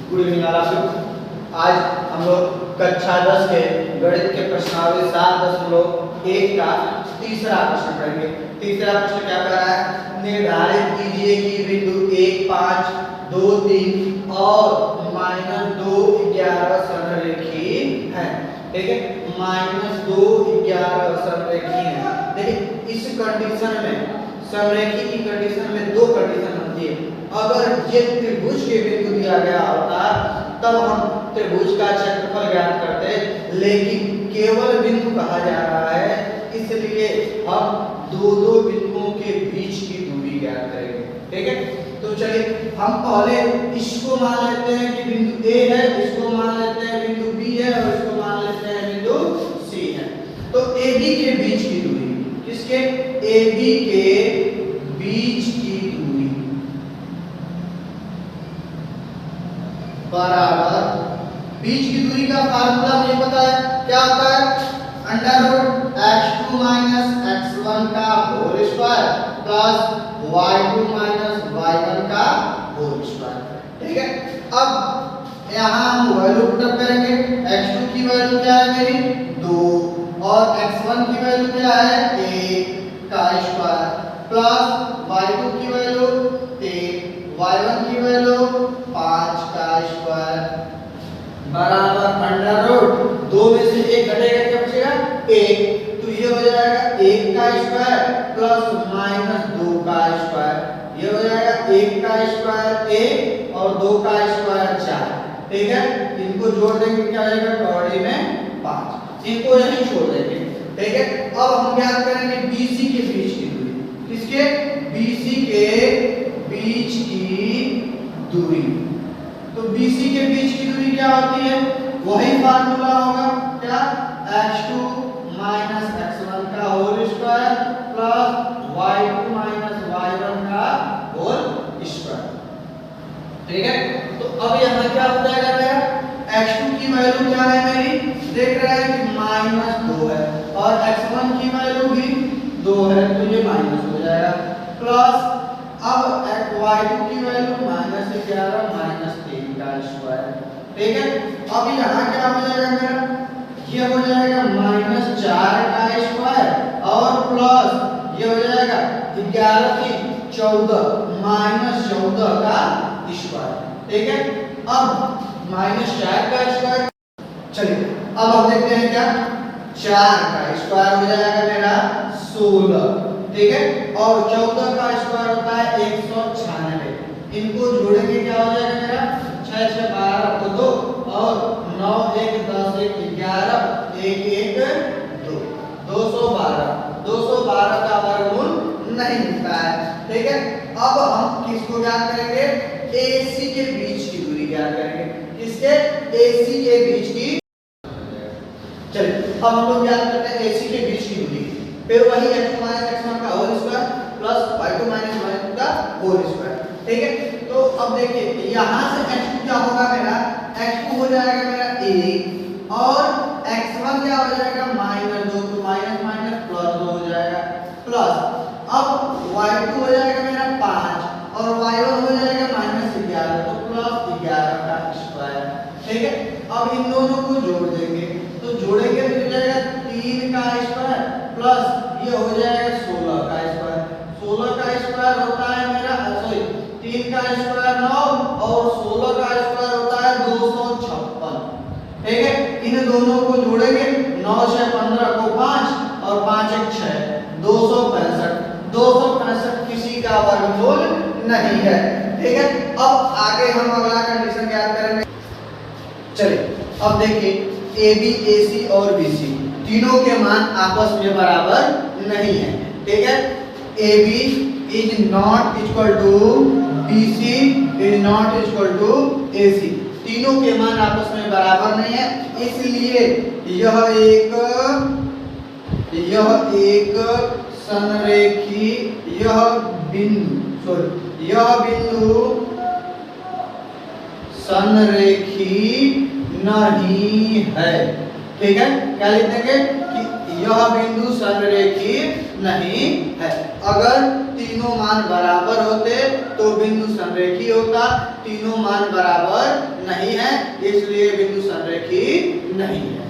Good evening all of you. आज हम लोग कक्षा 10 के गणित के प्रश्नावली 7.1 का तीसरा प्रश्न पढ़ेंगे। तीसरा प्रश्न क्या कह रहा है? निर्धारित कीजिए कि बिंदु 1, 5, 2, 3 और -2, 11 संरेखी हैं। ठीक है, -2, 11 संरेखी हैं। देखिए इस कंडीशन में, संरेखी की कंडीशन में दो कंडीशन होती है। अगर ये त्रिभुज के बिंदु दिया गया होता तब हम त्रिभुज का क्षेत्रफल ज्ञात करते, लेकिन केवल बिंदु कहा जा रहा है, इसलिए हम दो बिंदुओं के बीच की दूरी ज्ञात करेंगे। ठीक है, तो चलिए हम पहले इसको मान लेते हैं कि बिंदु ए है, इसको मान लेते हैं बिंदु बी है और इसको मान लेते हैं बिंदु सी है। तो ए बी के बीच की दूरी, किसके? ए बी के बीच की दूरी बराबर, बीच की दूरी का फार्मूला मुझे पता है, क्या होता है? √x2 - x1 का whole square plus y2 - y1 का होल स्क्वायर। ठीक है, अब यहाँ हम वैल्यू पुटअप करेंगे। x2 की वैल्यू क्या है मेरी? 2 और x1 की वैल्यू क्या है? 1 का स्क्वायर प्लस y2 की वैल्यू 3, y1 की वैल्यू 5 का स्क्वायर बराबर √2 में से 1 घटेगा, क्या बचेगा? 1। तो ये हो जाएगा 1 का स्क्वायर प्लस -2 का स्क्वायर, ये हो जाएगा 1 का स्क्वायर 1 और 2 का स्क्वायर 4। ठीक है, इनको जोड़ देंगे, क्या हो जाएगा? कौड़ी में 5, इनको यहीं छोड़ देंगे। ठीक है, अब हम ज्ञात करेंगे BC के बीच की दूरी। किसके? BC के बीच की दूरी। तो BC के बीच की दूरी क्या होती है? वही फार्मूला होगा, क्या? x2 - x1 का whole square plus y2 - y1 का होल स्क्वायर। ठीक है, तो अब यहाँ क्या हो जाएगा मेरा? x2 की वैल्यू क्या है मेरी? देख रहे हैं कि -2 है और x1 की वैल्यू भी 2 है, तो ये माइनस हो जाएगा प्लस अब y2 की वैल्यू -11 - 3 का स्क्वायर। ठीक है, अब यहाँ क्या हो जाएगा मेरा? ये हो जाएगा -4 का स्क्वायर और प्लस ये हो जाएगा 11 की 14 -14 का स्क्वायर। ठीक है, अब -4 का स्क्वायर, चलिए अब हम देखते हैं क्या? 4 का स्क्वायर हो जाएगा मेरा 16। ठीक है, और 14 का स्क्वायर होता है 196। इनको जोड़ेंगे, क्या हो जाएगा मेरा? 6 6 12 तो 2 और 9 1 10 1 11 1 1 2 212। 212 का वर्गमूल नहीं मिलता है। ठीक है, अब हम किसको ज्ञात करेंगे? AC के बीच की दूरी ज्ञात करेंगे। किसके? AC के बीच की। चलिए अब हम लोग ज्ञात करते हैं AC के बीच की दूरी। फिर वही x2 - x1 का whole square plus y2 - y1 का होल स्क्वायर। ठीक है, तो अब देखिए यहाँ से x2 क्या होगा मेरा? x2 हो जाएगा मेरा 1 और x1 क्या हो जाएगा? -2, तो माइनस प्लस 2 हो जाएगा प्लस अब y2 हो जाएगा मेरा 5 और y1 हो जाएगा -11, तो प्लस 11 का स्क्वायर। ठीक है, अब इन दोनों को जोड़ देंगे, तो जोड़ेंगे तो हो जाएगा 3 का स्क्वायर प्लस ये हो जाएगा 16 का स्क्वायर। 16 का स्क्वायर होता है मेरा, सॉरी 3 का स्क्वायर 9 और 16 का स्क्वायर होता है 256। ठीक है, इन दोनों को जोड़ेंगे, 9 से 15 को 5 और 5 1 6 265। 265 किसी का वर्गमूल नहीं है। ठीक है, अब आगे हम अगला कंडीशन ज्ञात करेंगे। चलिए अब देखिए AB, AC और BC तीनों के मान आपस में बराबर नहीं है। ठीक है, AB is not equal to BC is not equal to AC। तीनों के मान आपस में बराबर नहीं है, इसलिए यह एक संरेखी, यह बिंदु संरेखी नहीं है। ठीक है, क्या लिख देंगे कि यह बिंदु संरेखी नहीं है। अगर तीनों मान बराबर होते तो बिंदु संरेखी होता, तीनों मान बराबर नहीं है इसलिए बिंदु संरेखी नहीं है।